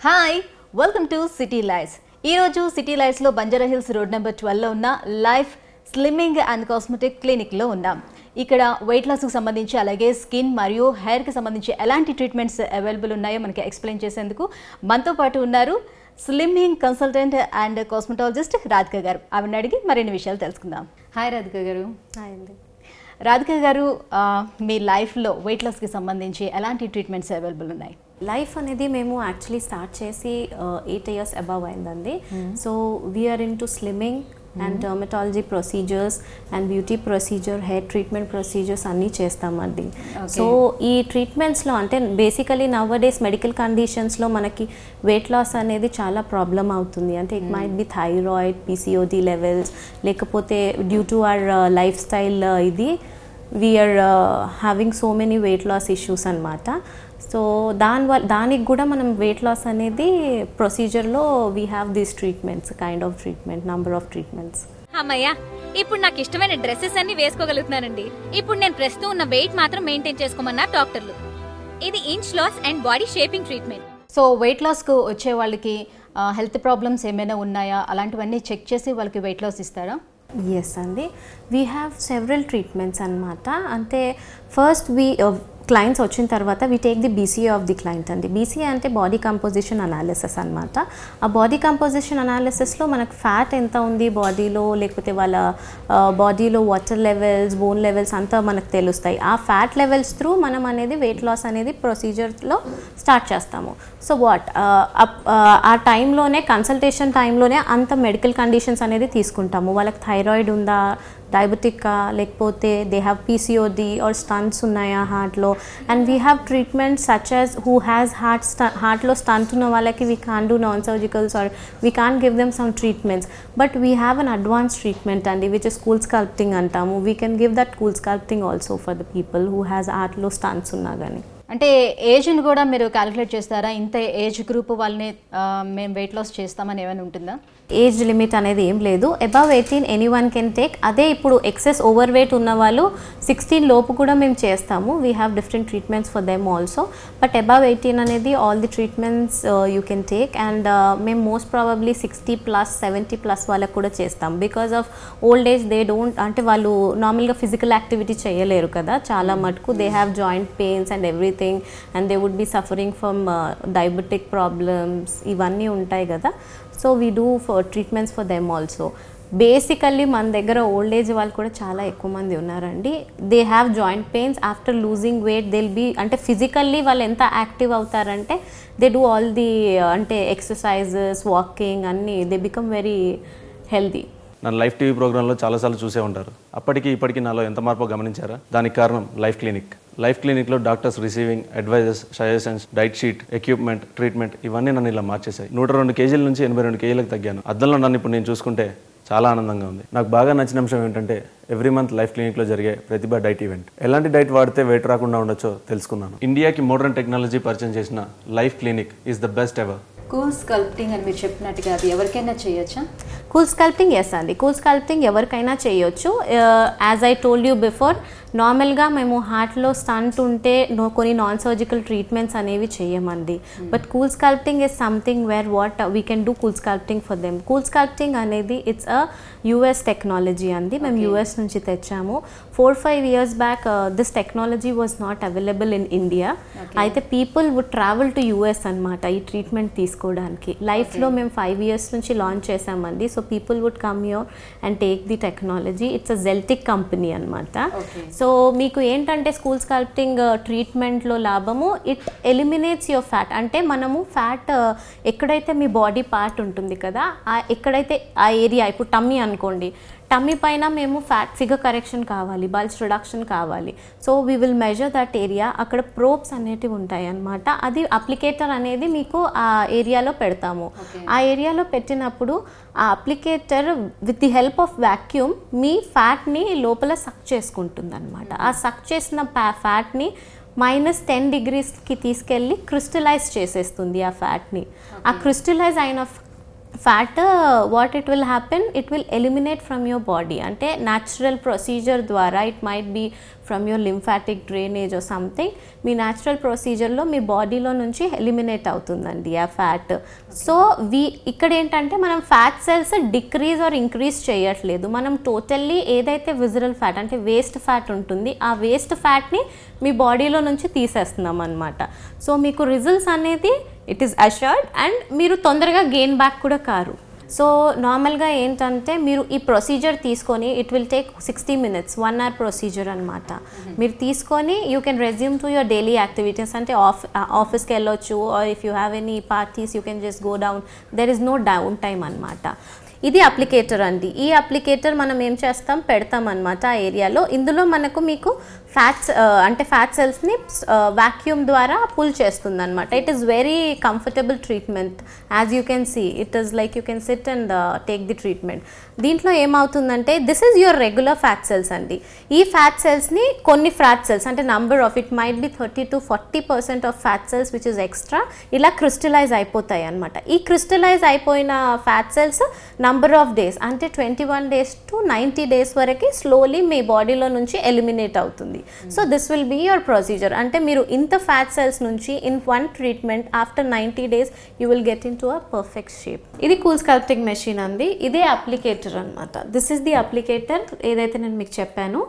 Hi welcome to city lights. ఈరోజు city లైట్స్లో Banjara hills road number 12లో ఉన్న లైఫ్ స్లిమ్మింగ్ అండ్ కాస్మెటిక్ క్లినిక్లో ఉన్నాం. ఇక్కడ వెయిట్ లాస్కి సంబంధించి అలాగే స్కిన్ మరియు హెయిర్కి సంబంధించి ఎలాంటి ట్రీట్మెంట్స్ అవైలబుల్ ఉన్నాయో మనకి ఎక్స్ప్లెయిన్ చేసేందుకు మనతో పాటు ఉన్నారు slimming consultant and cosmetologist Radhika గారు. ఆవిడని అడిగి మరిన్ని విషయాలు తెలుసుకుందాం. హాయ్ రాధిక గారు. హాయ్ అండి. రాధిక గారు, మీ లైఫ్లో వెయిట్ లాస్కి సంబంధించి ఎలాంటి ట్రీట్మెంట్స్ అవైలబుల్ ఉన్నాయి? లైఫ్ అనేది మేము యాక్చువల్లీ స్టార్ట్ చేసి 8 years అబవ్ అయిందండి. So we are in to slimming and dermatology procedures and beauty procedure, hair treatment procedures అన్నీ చేస్తామండి. సో ఈ ట్రీట్మెంట్స్లో అంటే బేసికలీ నవ్ డేస్ మెడికల్ కండిషన్స్లో మనకి వెయిట్ లాస్ అనేది చాలా ప్రాబ్లం అవుతుంది. అంటే it might be thyroid, PCOD levels, లేకపోతే due to our lifestyle we are having so many weight loss issues అనమాట. సో దానికి కూడా మనం వెయిట్ లాస్ అనేది ప్రొసీజర్లో we have these treatments, kind of treatment, number of treatments. అమ్మయ్యా, ఇప్పుడు నాకు ఇష్టమైన డ్రెస్సెస్ అన్ని వేసుకోగలుగుతున్నానండి. ఇప్పుడు నేను ప్రస్తుతం ఉన్న వెయిట్ మాత్రం మెయింటైన్ చేసుకోమన్నారు డాక్టర్లు. ఇది inch loss and body shaping treatment. So weight లాస్కు వచ్చే వాళ్ళకి హెల్త్ ప్రాబ్లమ్స్ ఏమైనా ఉన్నాయా, అలాంటివన్నీ చెక్ చేసి వాళ్ళకి వెయిట్ లాస్ ఇస్తారా? ఎస్ అండి, వీ హ్యావ్ సెవరల్ ట్రీట్మెంట్స్ అనమాట. అంటే ఫస్ట్ క్లయింట్స్ వచ్చిన తర్వాత we take the BCA of the client అండి. బీసీఏ అంటే బాడీ కంపోజిషన్ అనాలిసిస్ అనమాట. ఆ బాడీ కంపోజిషన్ అనాలిసిస్లో మనకు ఫ్యాట్ ఎంత ఉంది బాడీలో, లేకపోతే వాళ్ళ బాడీలో వాటర్ లెవెల్స్, బోన్ లెవెల్స్ అంతా మనకు తెలుస్తాయి. ఆ ఫ్యాట్ లెవెల్స్ త్రూ మనం అనేది వెయిట్ లాస్ అనేది ప్రొసీజర్లో స్టార్ట్ చేస్తాము. సో ఆ టైంలోనే, కన్సల్టేషన్ టైంలోనే అంత మెడికల్ కండిషన్స్ అనేది తీసుకుంటాము. వాళ్ళకి థైరాయిడ్ ఉందా, డయాబెటిక్కా, లేకపోతే they have PCOD or stents ఉన్నాయా హార్ట్లో. And we have treatment such as who has హార్ట్లో స్టంట్ ఉన్న వాళ్ళకి we can do non surgicals or we can give them some treatments. But we have an advance treatment అండి, which is cool sculpting అంటాము. We can give that cool sculpting also for the people who has హార్ట్లో stents ఉన్నా కానీ. అంటే ఏజ్ని కూడా మీరు calculate చేస్తారా? ఇంత ఏజ్ గ్రూప్ వాళ్ళని మేము వెయిట్ లాస్ చేస్తామని ఏమైనా ఉంటుందా? ఏజ్ లిమిట్ అనేది ఏం లేదు. Above 18 anyone can take. అదే ఇప్పుడు ఎక్సెస్ ఓవర్ వెయిట్ ఉన్న వాళ్ళు 16 లోపు కూడా మేము చేస్తాము. We have different treatments for them also. But above 18 అనేది all the treatments you can take. And మేము మోస్ట్ ప్రాబబ్లీ 60+, 70+ వాళ్ళకు కూడా చేస్తాం. Because of old age they don't, అంటే వాళ్ళు నార్మల్గా ఫిజికల్ యాక్టివిటీ చేయలేరు కదా చాలా మటుకు. They have joint pains and everything, and they would be suffering from diabetic problems, ఇవన్నీ ఉంటాయి కదా. So we do treatments for them also. Basically మన దగ్గర ఓల్డ్ ఏజ్ వాళ్ళు కూడా చాలా ఎక్కువ మంది ఉన్నారండి. They have joint pains after losing weight. They'll be, అంటే ఫిజికల్లీ వాళ్ళు ఎంత యాక్టివ్ అవుతారంటే దే డూ ఆల్ ది అంటే ఎక్సర్సైజెస్, వాకింగ్ అన్నీ, దే బికమ్ వెరీ హెల్దీ. నన్ను లైఫ్ టీవీ ప్రోగ్రాంలో చాలాసార్లు చూసే ఉంటారు. అప్పటికి ఇప్పటికీ నాలో ఎంత మార్పో గమనించారా? దానికి కారణం లైఫ్ క్లినిక్. లైఫ్ క్లినిక్లో doctors receiving, advises, suggestions, diet sheet, equipment, treatment ఇవన్నీ నన్ను ఇలా మార్చేశాయి. 102 kgs నుంచి 82 kgs తగ్గాను. అద్దంలో నన్ను ఇప్పుడు నేను చూసుకుంటే చాలా ఆనందంగా ఉంది. నాకు బాగా నచ్చిన అంశం ఏంటంటే ఎవ్రీ మంత్ లైఫ్ క్లినిక్లో జరిగే ప్రతిభ డైట్ ఈవెంట్. ఎలాంటి డైట్ వాడితే వెయిట్ రాకుండా ఉండొచ్చో తెలుసుకున్నాను. ఇండియాకి మోడర్న్ టెక్నాలజీ పరిచయం చేసిన life clinic is the best ever. Cool sculpting అని మీరు చెప్పినట్టుగా అది ఎవరికైనా చేయొచ్చా? కూల్ స్కల్ప్టింగ్ ఎస్ అండి, కూల్ స్కల్ప్టింగ్ ఎవరికైనా చేయొచ్చు. As I told you before, నార్మల్గా మేము హార్ట్లో స్టంట్ ఉంటే కొన్ని నాన్ సర్జికల్ ట్రీట్మెంట్స్ అనేవి చేయమండి. But cool sculpting is something where what we can do cool sculpting for them. Cool sculpting అనేది ఇట్స్ అ యుఎస్ టెక్నాలజీ అండి. మేము యుఎస్ నుంచి తెచ్చాము. 4-5 years back this technology was not available in India. అయితే people would travel to US అనమాట ఈ treatment తీసుకోవడానికి. లైఫ్లో మేము 5 years నుంచి లాంచ్ చేసామండి. So people would come here and take the technology. It's a Zeltiq company అనమాట. సో మీకు ఏంటంటే కూల్ స్కల్ప్టింగ్ ట్రీట్మెంట్లో లాభము, ఇట్ ఎలిమినేట్స్ యువర్ ఫ్యాట్. అంటే మనము ఫ్యాట్ ఎక్కడైతే మీ బాడీ పార్ట్ ఉంటుంది కదా, ఎక్కడైతే ఆ ఏరియా, ఇప్పుడు టమ్మీ అనుకోండి, టమ్మీ పైన మేము ఫ్యాట్ ఫిగర్ కరెక్షన్ కావాలి, బల్జ్ రిడక్షన్ కావాలి. So we will measure that area. అక్కడ ప్రోబ్స్ అనేటివి ఉంటాయి అన్నమాట. అది అప్లికేటర్ అనేది మీకు ఆ ఏరియాలో పెడతాము. ఆ ఏరియాలో పెట్టినప్పుడు ఆ applicator with the help of vacuum మీ ఫ్యాట్ని లోపల సక్ చేసుకుంటుంది అనమాట. ఆ సక్ చేసిన ఫ్యాట్ని -10 degreesకి తీసుకెళ్ళి క్రిస్టలైజ్ చేసేస్తుంది ఆ ఫ్యాట్ని. ఆ క్రిస్టలైజ్ అయిన fat, what it will happen, it will eliminate from your body. Ante natural procedure dwara, it might be from your lymphatic drainage or something మీ న్యాచురల్ ప్రొసీజర్లో మీ బాడీలో నుంచి ఎలిమినేట్ అవుతుందండి ఆ ఫ్యాట్. సో ఇక్కడ ఏంటంటే మనం fat cells decrease or increase చేయట్లేదు, మనం టోటల్లీ ఏదైతే విజరల్ ఫ్యాట్ అంటే వేస్ట్ ఫ్యాట్ ఉంటుంది ఆ వేస్ట్ ఫ్యాట్ని మీ బాడీలో నుంచి తీసేస్తున్నాం అనమాట. సో మీకు రిజల్ట్స్ అనేది ఇట్ ఈస్ అష్యూర్డ్ అండ్ మీరు తొందరగా గెయిన్ బ్యాక్ కూడా కారు. సో నార్మల్గా ఏంటంటే మీరు ఈ ప్రొసీజర్ తీసుకొని it will take 60 minutes 1 hour procedure అనమాట. మీరు తీసుకొని you can resume to your daily activities అంటే ఆఫీస్కి వెళ్ళొచ్చు or if you have any parties you can just go down, there is no down time అనమాట. ఇది అప్లికేటర్ అండి. ఈ అప్లికేటర్ మనం ఏం చేస్తాం పెడతాం అనమాట ఆ ఏరియాలో. ఇందులో మీకు ఫ్యాట్స్ అంటే ఫ్యాట్ సెల్స్ని వాక్యూమ్ ద్వారా పుల్ చేస్తుంది అనమాట. It is very comfortable treatment. As you can see it is like you can sit and take the treatment. దీంట్లో ఏమవుతుందంటే this is your regular fat cells అండి. ఈ ఫ్యాట్ సెల్స్ని కొన్ని ఫ్యాట్ సెల్స్ అంటే number of it might be 30 to 40% of fat cells which is extra ఇలా crystallize అయిపోతాయి అనమాట. ఈ క్రిస్టలైజ్ అయిపోయిన fat cells number of days అంటే 21 days to 90 days వరకు స్లోలీ మీ బాడీలో నుంచి ఎలిమినేట్ అవుతుంది. So this will be your procedure. అంటే మీరు ఇంత ఫ్యాట్ సెల్స్ నుంచి in one treatment after 90 days you will get into a perfect shape. ఇది కూల్ స్కల్ప్టింగ్ మెషిన్ అండి. ఇదే అప్లికేటర్ అనమాట. దిస్ ఈస్ ది అప్లికేటర్ ఏదైతే నేను మీకు చెప్పాను.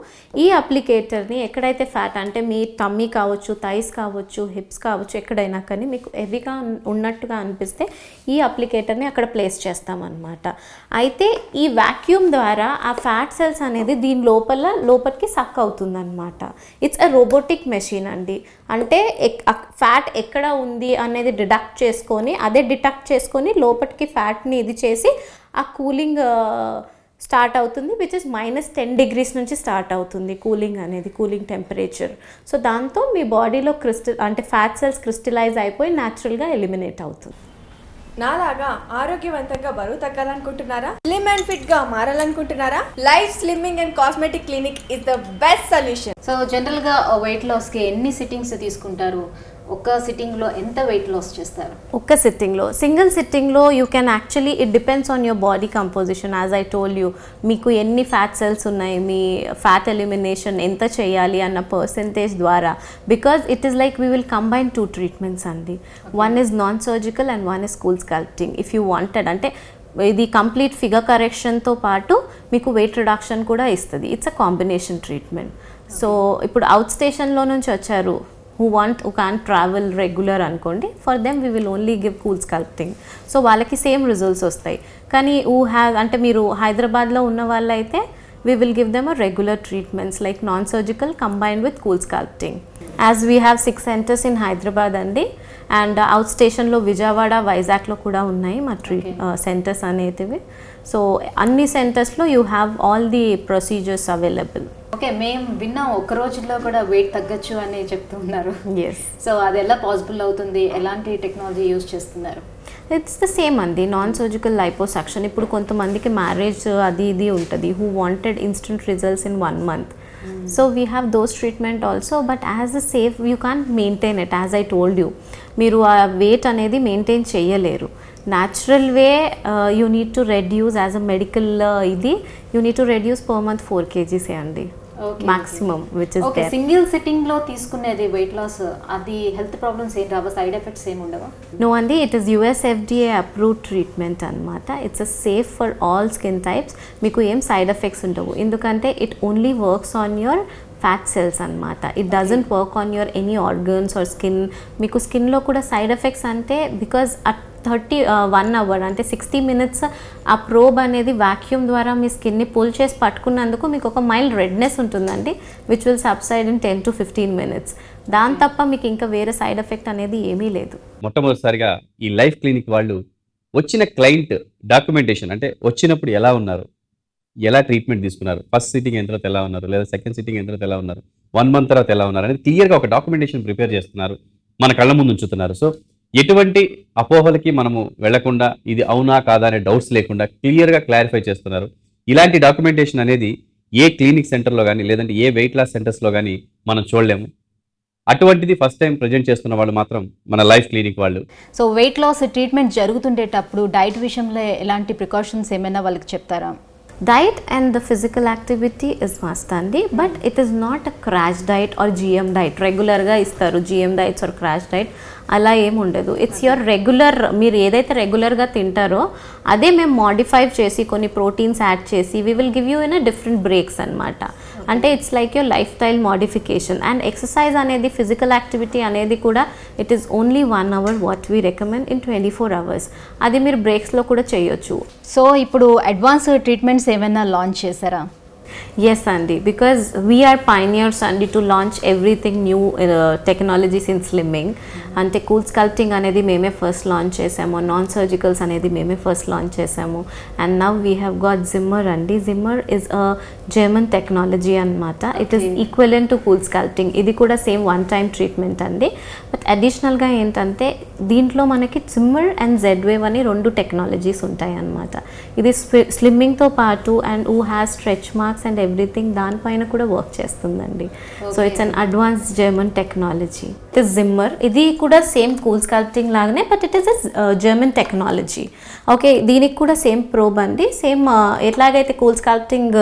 ఈ అప్లికేటర్ని ఎక్కడైతే ఫ్యాట్ అంటే మీ టమ్మీ కావచ్చు, థైస్ కావచ్చు, హిప్స్ కావచ్చు, ఎక్కడైనా కానీ మీకు హెవీగా ఉన్నట్టుగా అనిపిస్తే ఈ అప్లికేటర్ని అక్కడ ప్లేస్ చేస్తామన్నమాట. అయితే ఈ వాక్యూమ్ ద్వారా ఆ ఫ్యాట్ సెల్స్ అనేది దీని లోపలికి సక్ అవుతుందన్నమాట. ఇట్స్ అ రోబోటిక్ మెషిన్ అండి. అంటే ఫ్యాట్ ఎక్కడ ఉంది అనేది డిటెక్ట్ చేసుకొని లోపలికి ఫ్యాట్ని ఇది చేసి ఆ కూలింగ్ స్టార్ట్ అవుతుంది విచ్ ఇస్ -10 degrees నుంచి స్టార్ట్ అవుతుంది కూలింగ్ టెంపరేచర్. సో దాంతో మీ బాడీలో అంటే ఫ్యాట్ సెల్స్ క్రిస్టలైజ్ అయిపోయి న్యాచురల్గా ఎలిమినేట్ అవుతుంది. నాలాగా ఆరోగ్యవంతంగా బరువు తగ్గాలనుకుంటున్నారా? స్లిమ్ అండ్ ఫిట్ గా మారాలనుకుంటున్నారా? Life slimming and cosmetic clinic is the best solution. So జనరల్గా వెయిట్ లాస్కి ఎన్ని సిట్టింగ్స్ తీసుకుంటారు? ఒక సిట్టింగ్లో ఎంత వెయిట్ లాస్ చేస్తారు? ఒక్క సిట్టింగ్లో సింగిల్ సిట్టింగ్లో you can actually it depends on your body composition. As I told you మీకు ఎన్ని ఫ్యాట్ సెల్స్ ఉన్నాయి, మీ ఫ్యాట్ ఎలిమినేషన్ ఎంత చేయాలి అన్న పర్సెంటేజ్ ద్వారా, because it is like we will combine 2 treatments అండి. One is non surgical and one is cool sculpting. If you wanted అంటే ఇది కంప్లీట్ ఫిగర్ కరెక్షన్తో పాటు మీకు వెయిట్ రిడక్షన్ కూడా ఇస్తుంది. It's a combination treatment. So ఇప్పుడు అవుట్ స్టేషన్లో నుంచి వచ్చారు who can't travel regular అనుకోండి, for them we will only give cool sculpting. So వాళ్ళకి సేమ్ రిజల్ట్స్ వస్తాయి. కానీ అంటే మీరు హైదరాబాద్లో ఉన్న వాళ్ళైతే we will give them a regular treatments like non-surgical combined with cool sculpting. As we have 6 centers in Hyderabad andi and outstation lo Vijayawada, Vizag lo kuda unnai ma centers anetivi. So anni centers lo you have all the procedures available. Okay, మేము విన్నాం ఒక్క రోజుల్లో కూడా wait తగ్గచ్చు అని చెప్తున్నారు. Yes. So అది ఎలా possible అవుతుంది? ఎలాంటి టెక్నాలజీ యూజ్ చేస్తున్నారు? ఇట్స్ ద సేమ్ అండి, నాన్ సర్జికల్ లైపోసక్షన్. ఇప్పుడు కొంతమందికి మ్యారేజ్ అది ఇది ఉంటుంది, who wanted instant results in 1 month. So we have those treatment also, but as a safe you can't maintain it. As I told you, మీరు ఆ weight అనేది maintain చేయలేరు. Natural way you need to reduce as a medical ఇది you need to reduce per month 4 kgs అండి maximum, which is there. Single sitting లో తీసుకునేది weight loss, అది health problems ఏం రావా? సైడ్ ఎఫెక్ట్స్ ఏమి ఉండవా? నో అండి, it is US FDA approved treatment అనమాట. It's a safe for all skin types. మీకు ఏం సైడ్ ఎఫెక్ట్స్ ఉండవు, ఎందుకంటే it only works on your fat cells అనమాట. It doesn't work on your any organs or skin. మీకు స్కిన్లో కూడా side effects అంటే బికాజ్ 1 hour అంటే 60 minutes ఆ ప్రోబ్ అనేది వాక్యూమ్ ద్వారా మీ స్కిన్ని పుల్ చేసి పట్టుకున్నందుకు మీకు ఒక మైల్డ్ రెడ్నెస్ ఉంటుందండి, which will subside in 10 to 15 minutes. దాని తప్ప మీకు ఇంకా వేరే సైడ్ ఎఫెక్ట్ అనేది ఏమీ లేదు. మొట్టమొదటిసారిగా ఈ లైఫ్ క్లినిక్ వాళ్ళు వచ్చిన క్లయింట్ డాక్యుమెంటేషన్ అంటే వచ్చినప్పుడు ఎలా ఉన్నారు, ఎలా ట్రీట్మెంట్ తీసుకున్నారు, ఫస్ట్ సిట్టింగ్ అయిన తర్వాత ఎలా ఉన్నారు, లేదా సెకండ్ సిట్టింగ్ అయిన తర్వాత ఎలా ఉన్నారు, 1 month తర్వాత ఎలా ఉన్నారు అనేది క్లియర్గా ఒక డాక్యుమెంటేషన్ ప్రిపేర్ చేస్తున్నారు, మన కళ్ళ ముందు ఉంచుతున్నారు. సో ఎటువంటి అపోహలకి మనము వెళ్లకుండా ఇది అవునా కాదా అనే డౌట్స్ లేకుండా క్లియర్గా క్లారిఫై చేస్తున్నారు. ఇలాంటి డాక్యుమెంటేషన్ అనేది ఏ క్లినిక్ సెంటర్లో కానీ లేదంటే ఏ వెయిట్ లాస్ సెంటర్స్లో కానీ మనం చూడలేము. అటువంటిది ఫస్ట్ టైం ప్రజెంట్ చేస్తున్న వాళ్ళు మాత్రం మన లైఫ్ క్లినిక్ వాళ్ళు. సో వెయిట్ లాస్ ట్రీట్మెంట్ జరుగుతుండేటప్పుడు డైట్ విషయంలో ఎలాంటి ప్రికాషన్స్ ఏమైనా వాళ్ళకి చెప్తారా? Diet and the physical activity is must అండి, but it is not a crash diet or GM diet. రెగ్యులర్గా ఇస్తారు GM diets or crash diet, అలా ఏమి ఉండదు. ఇట్స్ యువర్ రెగ్యులర్, మీరు ఏదైతే రెగ్యులర్గా తింటారో అదే మేము మాడిఫై చేసి కొన్ని ప్రోటీన్స్ యాడ్ చేసి we will give you in a different breaks అనమాట. అంటే it's like your lifestyle modification. And exercise అనేది, ఫిజికల్ యాక్టివిటీ అనేది కూడా it is only 1 hour what we recommend in 24 hours. అది మీరు బ్రేక్స్లో కూడా చేయొచ్చు. సో ఇప్పుడు అడ్వాన్స్ ట్రీట్మెంట్స్ ఏమైనా లాంచ్ చేశారా? Yes అండి, బికాజ్ వీఆర్ పైనియర్స్ అండి to launch everything new technologies in slimming. అంటే కూల్ స్కల్ప్టింగ్ అనేది మేమే ఫస్ట్ లాంచ్ చేసాము, నాన్ సర్జికల్స్ అనేది మేమే ఫస్ట్ లాంచ్ చేసాము. And now we have got Zimmer అండి. Zimmer is a German technology అనమాట. It is equivalent to cool sculpting. ఇది కూడా సేమ్ 1 time ట్రీట్మెంట్ అండి. బట్ అడిషనల్గా ఏంటంటే దీంట్లో మనకి జిమ్మర్ అండ్ జెడ్-వేవ్ అని 2 టెక్నాలజీస్ ఉంటాయి అన్నమాట. ఇది స్లిమ్మింగ్తో పాటు and who has stretch marks and everything దానిపైన కూడా వర్క్ చేస్తుందండి. So it's an advanced German technology. It is Zimmer. ఇది కూడా సేమ్ కూల్ స్కల్ప్టింగ్ లాగానే, but it is German technology. Okay, దీనికి కూడా సేమ్ ప్రోబ్ అండి. సేమ్ ఎట్లాగైతే కూల్ స్కల్ప్టింగ్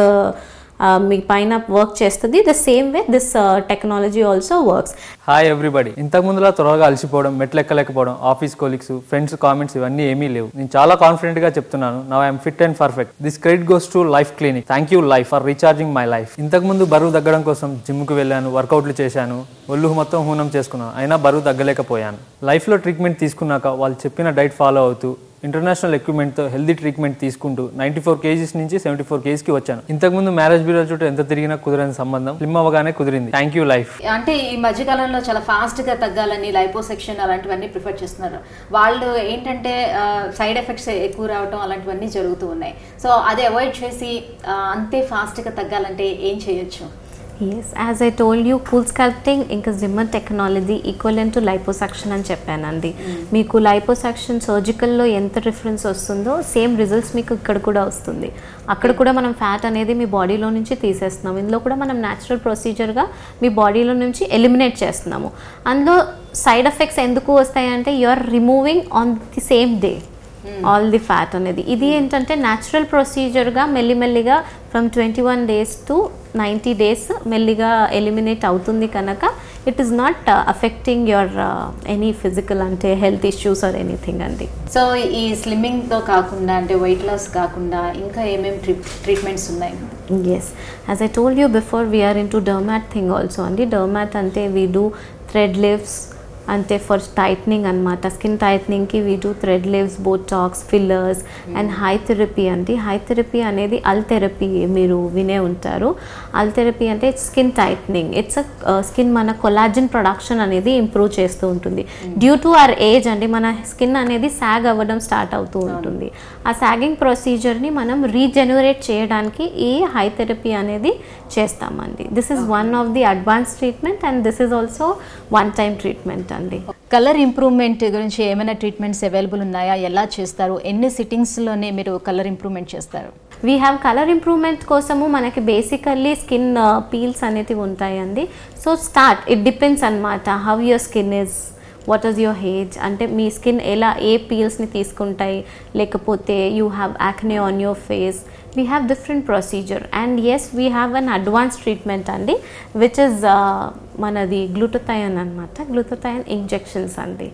మీ పైన వర్క్ చేస్తుంది, the same way this technology also works. Hi everybody. ఇంతకు ముందులా త్వరగా అలసిపోవడం, మెట్లు ఎక్కలేకపోవడం, ఆఫీస్ కొలీగ్స్, ఫ్రెండ్స్ కామెంట్స్ ఇవన్నీ ఏమీ లేవు. నేను చాలా కాన్ఫిడెంట్ గా చెప్తున్నాను, now I'm fit and perfect. This credit goes to life clinic. Thank you life for recharging my life. ఇంతకు ముందు బరువు తగ్గడం కోసం జిమ్కి వెళ్ళాను, వర్కౌట్లు చేశాను, ఒళ్ళు మొత్తం హూనం చేసుకున్నాను, అయినా బరువు తగ్గలేకపోయాను. లైఫ్లో ట్రీట్మెంట్ తీసుకున్నాక వాళ్ళు చెప్పిన డైట్ ఫాలో అవుతూ ఇంటర్నేషనల్ ఎక్విప్మెంట్తో హెల్దీ ట్రీట్మెంట్ తీసుకుంటూ 94 kgs నుంచి 74 kgsకి వచ్చాను. ఇంతకుముందు మ్యారేజ్ బ్యూరో చుట్టూ ఎంత తిరిగినా కుదరని సంబంధం స్లిమ్ అవ్వగానే కుదిరింది. Thank you life. అంటే ఈ మధ్యకాలంలో చాలా ఫాస్ట్గా తగ్గాలని లైపోసెక్షన్ అలాంటివన్నీ ప్రిఫర్ చేస్తున్నారు. వాళ్ళు ఏంటంటే సైడ్ ఎఫెక్ట్స్ ఎక్కువ రావటం అలాంటివన్నీ జరుగుతూ ఉన్నాయి. సో అది అవాయిడ్ చేసి అంతే ఫాస్ట్గా తగ్గాలంటే ఏం చేయొచ్చు? Yes, as I told you, cool sculpting ఇంకా Zimmer technology equivalent to liposuction అని చెప్పానండి. మీకు లైపోసక్షన్ సర్జికల్లో ఎంత డిఫరెన్స్ వస్తుందో సేమ్ రిజల్ట్స్ మీకు ఇక్కడ కూడా వస్తుంది. అక్కడ కూడా మనం ఫ్యాట్ అనేది మీ బాడీలో నుంచి తీసేస్తున్నాం, ఇందులో కూడా మనం న్యాచురల్ ప్రొసీజర్గా మీ బాడీలో నుంచి ఎలిమినేట్ చేస్తున్నాము. అందులో సైడ్ ఎఫెక్ట్స్ ఎందుకు వస్తాయంటే you are removing on the same day all the fat అనేది. ఇది ఏంటంటే న్యాచురల్ ప్రొసీజర్గా మెల్లిమెల్లిగా ఫ్రమ్ 21 days to 90 days మెల్లిగా ఎలిమినేట్ అవుతుంది కనుక it is not affecting your any physical అంటే హెల్త్ ఇష్యూస్ ఆర్ ఎనీథింగ్ అండి. సో ఈ స్లిమ్మింగ్తో కాకుండా అంటే వెయిట్ లాస్ కాకుండా ఇంకా ఏమేమి ట్రీట్మెంట్స్ ఉన్నాయి? Yes, as I told you before we're in to dermat thing also అండి. డర్మాట్ అంటే వీ డూ థ్రెడ్ లిఫ్ట్స్, అంటే ఫర్ టైట్నింగ్ అనమాట. స్కిన్ టైట్నింగ్కి we do thread lifts, botox, fillers and high therapy అండి. హై థెరపీ అనేది ultherapy మీరు వినే ఉంటారు. అల్ థెరపీ అంటే స్కిన్ టైట్నింగ్. ఇట్స్ స్కిన్ మన కొలాజిన్ ప్రొడక్షన్ అనేది ఇంప్రూవ్ చేస్తూ ఉంటుంది. డ్యూ టు అవర్ ఏజ్ అండి మన స్కిన్ అనేది సాగ్ అవ్వడం స్టార్ట్ అవుతూ ఉంటుంది. ఆ సాగింగ్ ప్రొసీజర్ని మనం రీజెనరేట్ చేయడానికి ఈ హై థెరపీ అనేది చేస్తామండి. This is one of the advance treatment and this is also 1 time treatment అండి. కలర్ ఇంప్రూవ్మెంట్ గురించి ఏమైనా ట్రీట్మెంట్స్ అవైలబుల్ ఉన్నాయా? ఎలా చేస్తారు? ఎన్ని సిట్టింగ్స్లోనే మీరు కలర్ ఇంప్రూవ్మెంట్ చేస్తారు? వీ హ్యావ్ కలర్ ఇంప్రూవ్మెంట్ కోసము మనకి బేసికల్లీ స్కిన్ పీల్స్ అనేవి ఉంటాయండి. సో ఇట్ డిపెండ్స్ అనమాట how your skin is, what is your age, అంటే మీ స్కిన్ ఎలా ఏ పీల్స్ని తీసుకుంటాయి, లేకపోతే you have acne on your face. we have different procedure and yes we have an advanced treatment andi which is manadi glutathione anamata. Glutathione injections andi.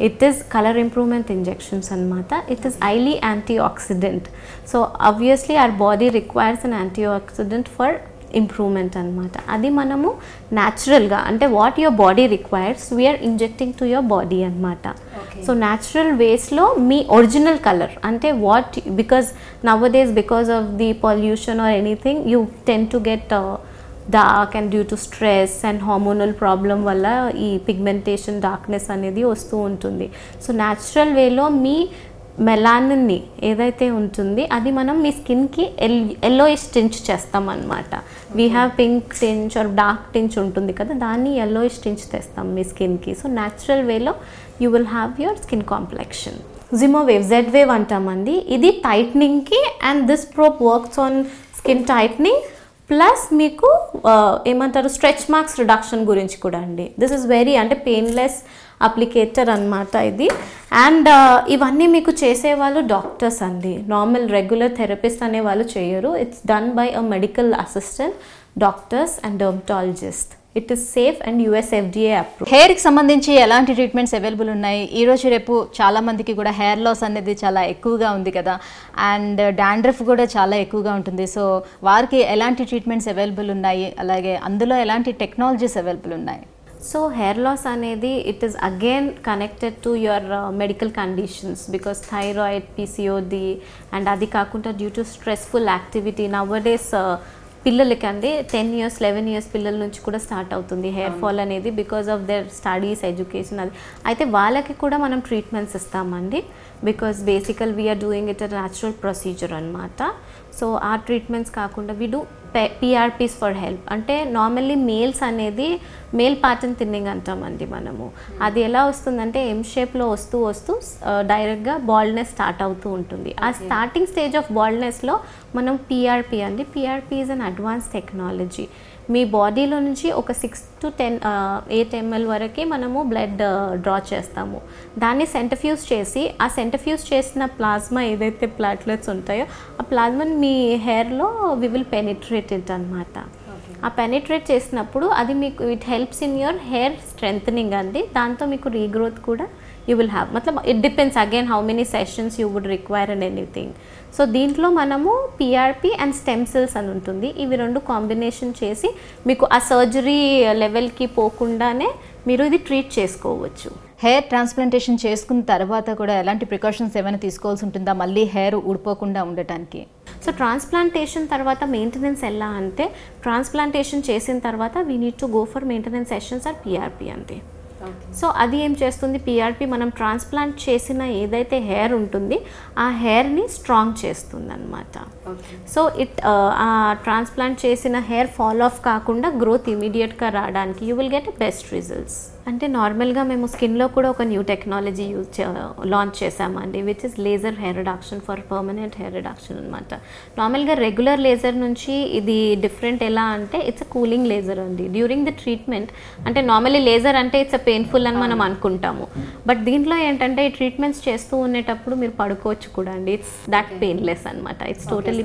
It is color improvement injections anamata. It is highly antioxidant, so obviously our body requires an antioxidant for improvement అనమాట. అది మనము న్యాచురల్గా అంటే what your body requires we're injecting to your body అనమాట. So natural వేస్లో మీ original colour అంటే what, because nowadays because of the pollution or anything you tend to get dark and due to stress and hormonal problem వల్ల ఈ pigmentation darkness అనేది వస్తూ ఉంటుంది. So natural వేలో మీ మెలానిన్ని ఏదైతే ఉంటుంది అది మనం మీ స్కిన్కి ఎల్లోయిష్ టించ్ చేస్తాం అనమాట. We have pink tinge or dark tinge ఉంటుంది కదా, దాన్ని ఎల్లోయిష్ టించ్ తెస్తాం మీ స్కిన్కి. సో న్యాచురల్ వేలో you will have your skin complexion. జిమోవేవ్, జెడ్-వేవ్ అంటామండి. ఇది టైట్నింగ్కి and this probe works on skin tightening plus మీకు ఏమంటారు స్ట్రెచ్ మార్క్స్ రిడక్షన్ గురించి కూడా అండి. దిస్ ఇస్ వెరీ అంటే పెయిన్లెస్ అప్లికేటర్ అనమాట ఇది. అండ్ ఇవన్నీ మీకు చేసేవాళ్ళు డాక్టర్స్ అండి, నార్మల్ రెగ్యులర్ థెరపిస్ట్ అనే వాళ్ళు చేయరు. It's done by a medical assistant, doctors and dermatologist. It is safe and US FDA approve. హెయిర్కి సంబంధించి ఎలాంటి ట్రీట్మెంట్స్ అవైలబుల్ ఉన్నాయి? ఈ రోజు రేపు చాలా మందికి కూడా హెయిర్ లాస్ అనేది చాలా ఎక్కువగా ఉంది కదా, అండ్ డాండ్రఫ్ కూడా చాలా ఎక్కువగా ఉంటుంది. సో వారికి ఎలాంటి ట్రీట్మెంట్స్ అవైలబుల్ ఉన్నాయి, అలాగే అందులో ఎలాంటి టెక్నాలజీస్ అవైలబుల్ ఉన్నాయి? సో హెయిర్ లాస్ అనేది it is again connected to your medical conditions, because thyroid, PCOD and అది కాకుండా డ్యూ టు స్ట్రెస్ఫుల్ యాక్టివిటీ నవడేస్ పిల్లలకి అండి 10 years 11 years పిల్లల నుంచి కూడా స్టార్ట్ అవుతుంది హెయిర్ ఫాల్ అనేది, because of their studies, education. అది అయితే వాళ్ళకి కూడా మనం ట్రీట్మెంట్స్ ఇస్తామండి, because basical we're doing it a natural procedure అనమాట. సో ఆ ట్రీట్మెంట్స్ కాకుండా we do PRPs for help. అంటే నార్మల్లీ మేల్స్ అనేది మేల్ ప్యాటర్న్ థిన్నింగ్ అంటామండి మనము. అది ఎలా వస్తుందంటే ఎం షేప్లో వస్తూ వస్తూ డైరెక్ట్గా బాల్డ్నెస్ స్టార్ట్ అవుతూ ఉంటుంది. ఆ స్టార్టింగ్ స్టేజ్ ఆఫ్ బాల్డ్నెస్లో మనం PRP అండి. PRP is an advance technology. మీ బాడీలో నుంచి ఒక 6 to 8 ml వరకు మనము బ్లడ్ డ్రా చేస్తాము. దాన్ని సెంట్రిఫ్యూజ్ చేసి ఆ సెంట్రిఫ్యూజ్ చేసిన ప్లాస్మా ఏదైతే ప్లాట్లెట్స్ ఉంటాయో ఆ ప్లాస్మాని మీ హెయిర్లో వి విల్ పెనిట్రేట్ ఇట్ అనమాట. ఆ పెనిట్రేట్ చేసినప్పుడు అది మీకు it helps in your hair strengthening అండి. దాంతో మీకు రీగ్రోత్ కూడా యూ విల్ హ్యావ్. మతలబ్ it depends again how many sessions you would require and anything. So దీంట్లో మనము PRP అండ్ స్టెమ్ సెల్స్ అని ఉంటుంది. ఇవి రెండు కాంబినేషన్ చేసి మీకు ఆ సర్జరీ లెవెల్కి పోకుండానే మీరు ఇది ట్రీట్ చేసుకోవచ్చు. హెయిర్ ట్రాన్స్ప్లాంటేషన్ చేసుకున్న తర్వాత కూడా ఎలాంటి ప్రికాషన్స్ ఏమైనా తీసుకోవాల్సి ఉంటుందా మళ్ళీ హెయిర్ ఊడిపోకుండా ఉండటానికి? సో ట్రాన్స్ప్లాంటేషన్ తర్వాత మెయింటెనెన్స్ ఎలా అంటే, ట్రాన్స్ప్లాంటేషన్ చేసిన తర్వాత we need to go for maintenance sessions or PRP అంతే. సో అది ఏం చేస్తుంది, PRP మనం ట్రాన్స్ప్లాంట్ చేసిన ఏదైతే హెయిర్ ఉంటుంది ఆ హెయిర్ని స్ట్రాంగ్ చేస్తుంది అనమాట. సో ఆ ట్రాన్స్ప్లాంట్ చేసిన హెయిర్ ఫాల్ ఆఫ్ కాకుండా గ్రోత్ ఇమీడియట్గా రావడానికి you will get best results. అంటే నార్మల్గా మేము స్కిన్లో కూడా ఒక న్యూ టెక్నాలజీ లాంచ్ చేసామండి, which is laser hair reduction for permanent hair reduction అనమాట. నార్మల్గా రెగ్యులర్ లేజర్ నుంచి ఇది డిఫరెంట్ ఎలా అంటే ఇట్స్ అ కూలింగ్ లేజర్ అండి. డ్యూరింగ్ ది ట్రీట్మెంట్ అంటే నార్మల్లీ లేజర్ అంటే ఇట్స్ అ పెయిన్ఫుల్ అని మనం అనుకుంటాము, బట్ దీంట్లో ఏంటంటే ఈ ట్రీట్మెంట్స్ చేస్తూ ఉండేటప్పుడు మీరు పడుకోవచ్చు కూడా అండి. ఇట్స్ దట్ పెయిన్లెస్ అనమాట. ఇట్స్ టోటలీ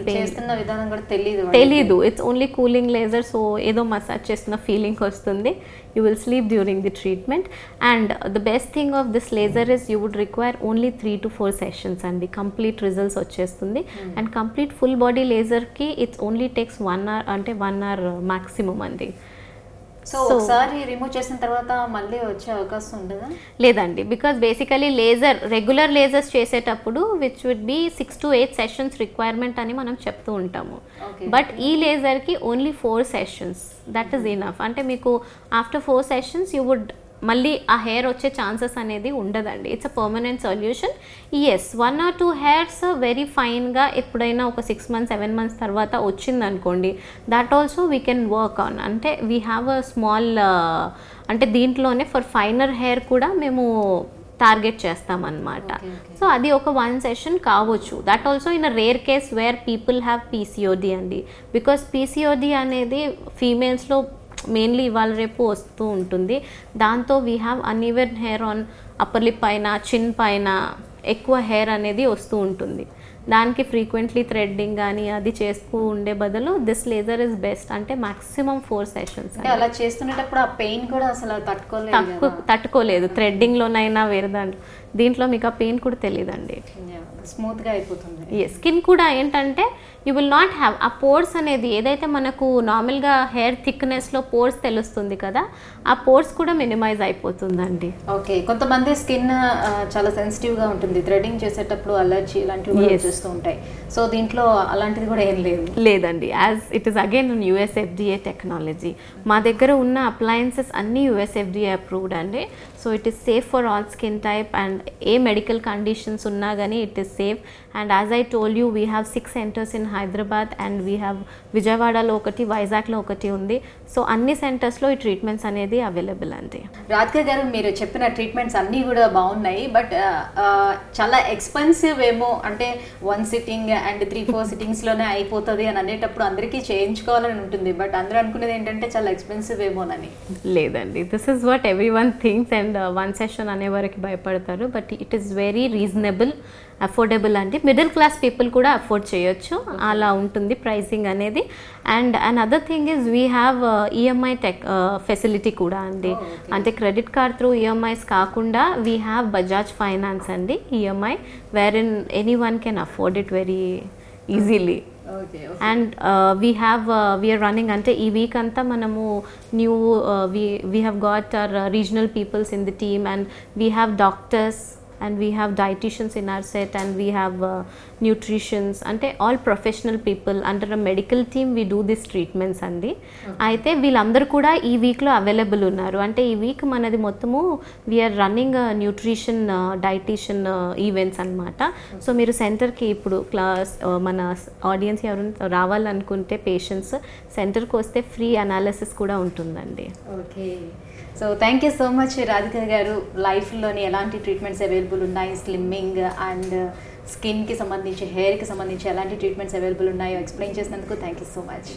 తెలీదు. It's only cooling laser. So ఏదో మసాజ్ చేస్తున్న ఫీలింగ్ వస్తుంది. You will sleep during the treatment, and the best thing of this laser is you would require only 3 to 4 sessions and the complete results వచ్చేస్తుంది. And complete full body laser ki it only takes 1 hour అంటే 1 hour maximum అండి. సో ఒకసారి remove చేసిన తర్వాత మళ్ళీ వచ్చే అవకాశం ఉండదా? లేదండి, because basically laser regular lasers చేసేటప్పుడు which would be 6 to 8 sessions requirement అని మనం చెప్తూ ఉంటాము. బట్ ఈ లేజర్కి only 4 sessions, that is enough. అంటే మీకు ఆఫ్టర్ 4 సెషన్స్ యూ వుడ్ మళ్ళీ ఆ హెయిర్ వచ్చే ఛాన్సెస్ అనేది ఉండదండి. It's a permanent solution. Yes 1 or 2 hairs very ఫైన్గా ఎప్పుడైనా ఒక 6 months 7 months తర్వాత వచ్చిందనుకోండి, that also we can work on. అంటే వీ హ్యావ్ అ స్మాల్ అంటే దీంట్లోనే ఫర్ ఫైనర్ హెయిర్ కూడా మేము టార్గెట్ చేస్తామన్నమాట. సో అది ఒక 1 session కావచ్చు. That also in a rare case where people have PCOD అండి. బికాస్ PCOD అనేది ఫీమేల్స్లో మెయిన్లీ ఇవాళ రేపు వస్తూ ఉంటుంది. దాంతో we have uneven hair on upper lip పైన, చిన్ పైన ఎక్కువ హెయిర్ అనేది వస్తూ ఉంటుంది. దానికి ఫ్రీక్వెంట్లీ థ్రెడ్డింగ్ కానీ అది చేస్తూ ఉండే బదులు దిస్ లేజర్ ఇస్ బెస్ట్. అంటే మాక్సిమం 4 sessions. అలా చేస్తున్నప్పుడు ఆ పెయిన్ కూడా అసలు తట్టుకోలేదు. థ్రెడ్డింగ్లోనైనా వేరే దీంట్లో మీకు ఆ పెయిన్ కూడా తెలియదండి, స్మూత్గా అయిపోతుంది. స్కిన్ కూడా ఏంటంటే యూ విల్ నాట్ హ్యావ్ ఆ పోర్స్ అనేది ఏదైతే మనకు నార్మల్గా హెయిర్ థిక్నెస్లో పోర్స్ తెలుస్తుంది కదా, ఆ పోర్స్ కూడా మినిమైజ్ అయిపోతుందండి. ఓకే, కొంతమంది స్కిన్ చాలా సెన్సిటివ్గా ఉంటుంది, థ్రెడింగ్ చేసేటప్పుడు అలర్జీ ఇలాంటివి చేస్తూ ఉంటాయి. సో దీంట్లో అలాంటిది కూడా ఏం లేదండి. As it is again US FDA technology. మా దగ్గర ఉన్న అప్లయన్సెస్ అన్నీ US FDA అప్రూవ్డ్ అండి. So so it is safe for all skin type and A medical conditions ఉన్నా కానీ it is safe. And as I told you we have 6 centres in Hyderabad and we have విజయవాడలో ఒకటి, వైజాగ్లో ఒకటి ఉంది. So అన్ని సెంటర్స్లో ఈ ట్రీట్మెంట్స్ అనేది అవైలబుల్ అండి. రాధిక గారు, మీరు చెప్పిన ట్రీట్మెంట్స్ అన్నీ కూడా బాగున్నాయి, బట్ చాలా ఎక్స్పెన్సివ్ ఏమో, అంటే 1 సిట్టింగ్ అండ్ 3-4 సిట్టింగ్స్లోనే అయిపోతుంది అని అనేటప్పుడు అందరికీ చేయించుకోవాలని ఉంటుంది, బట్ అందరూ అనుకునేది ఏంటంటే చాలా ఎక్స్పెన్సివ్ ఏమోనని. లేదండి, this is what every one things. And 1 session అనే వరకు భయపడతారు, but it is very reasonable, affordable అండి. మిడిల్ క్లాస్ పీపుల్ కూడా అఫోర్డ్ చేయొచ్చు, అలా ఉంటుంది ప్రైసింగ్ అనేది. And other thing is we have EMI facility కూడా అండి. అంటే క్రెడిట్ కార్డ్ త్రూ ఈఎంఐస్ కాకుండా వీ హ్యావ్ బజాజ్ ఫైనాన్స్ అండి EMI, wherein any one can afford it very easily. And we're running, అంటే ఈ వీక్ అంతా మనము new we have got our regional peoples in the team and we have doctors and we have dietitians in our set and we have nutritionists, ante all professional people under a medical team we do these treatments andi. Aithe veelandaru kuda ee week lo available unnaru, ante ee week manadi mottamu we are running a nutrition dietitian events anamata. So మీరు centre కి ఇప్పుడు class మన audience ఎవరు రావాలనుకుంటే patients సెంటర్కి వస్తే free analysis కూడా ఉంటుందండి. Okay, so thank you so much Radhika గారు. లైఫ్లోని ఎలాంటి ట్రీట్మెంట్స్ అవైలబుల్ ఉన్నాయి, స్లిమ్మింగ్ అండ్ స్కిన్కి సంబంధించి, హెయిర్కి సంబంధించి ఎలాంటి ట్రీట్మెంట్స్ అవైలబుల్ ఉన్నాయో ఎక్స్ప్లెయిన్ చేసినందుకు థ్యాంక్ యూ సో మచ్.